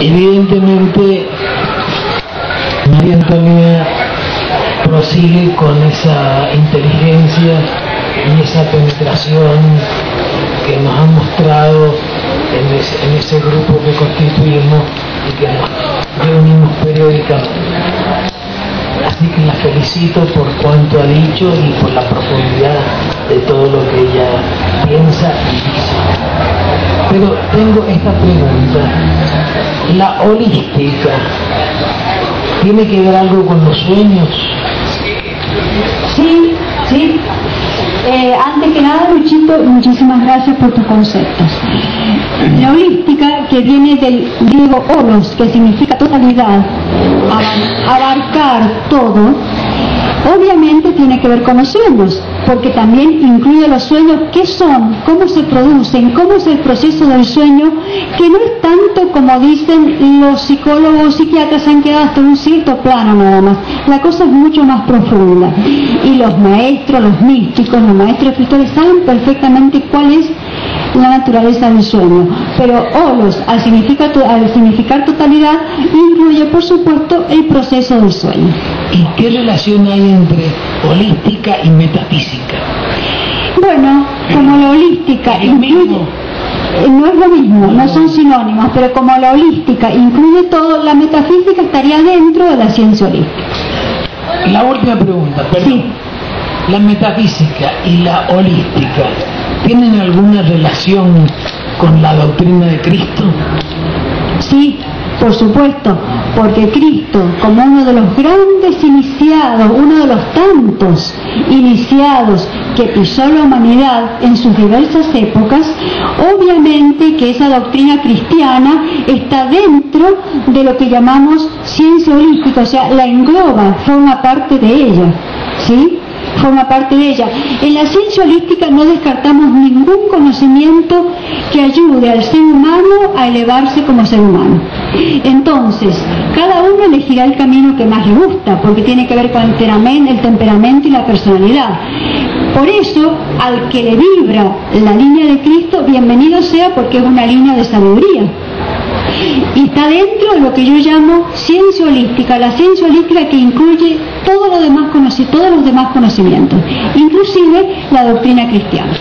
Evidentemente, María Antonia prosigue con esa inteligencia y esa penetración que nos ha mostrado en ese grupo que constituimos y que nos reunimos periódicamente. Así que la felicito por cuanto ha dicho y por la profundidad de todo lo que ella piensa y dice. Pero tengo esta pregunta: ¿la holística tiene que ver algo con los sueños? Sí, sí. Antes que nada, Luchito, muchísimas gracias por tus conceptos. La holística, que viene del griego holos, que significa totalidad, abarcar todo, obviamente tiene que ver con los sueños, porque también incluye los sueños, qué son, cómo se producen, cómo es el proceso del sueño, que no es tanto como dicen los psicólogos, psiquiatras, han quedado hasta un cierto plano nada más. La cosa es mucho más profunda. Y los maestros, los místicos, los maestros espirituales saben perfectamente cuál es la naturaleza del sueño. Pero holos, al significar totalidad, incluye por supuesto el proceso del sueño. ¿Y qué relación hay entre holística y metafísica? Bueno, como la holística incluye, no es lo mismo, no son sinónimos, pero como la holística incluye todo, la metafísica estaría dentro de la ciencia holística. La última pregunta, perdón. Sí. ¿La metafísica y la holística tienen alguna relación con la doctrina de Cristo? Sí, por supuesto, porque Cristo, como uno de los grandes iniciados, uno de los tantos iniciados que pisó la humanidad en sus diversas épocas, obviamente que esa doctrina cristiana está dentro de lo que llamamos ciencia holística, o sea, la engloba, forma parte de ella, ¿sí? Forma parte de ella. En la ciencia holística no descartamos ningún conocimiento que ayude al ser humano a elevarse como ser humano. Entonces, cada uno elegirá el camino que más le gusta, porque tiene que ver con el temperamento y la personalidad. Por eso, al que le vibra la línea de Cristo, bienvenido sea, porque es una línea de sabiduría. Y está dentro de lo que yo llamo ciencia holística, la ciencia holística que incluye todos los demás conocimientos, inclusive la doctrina cristiana.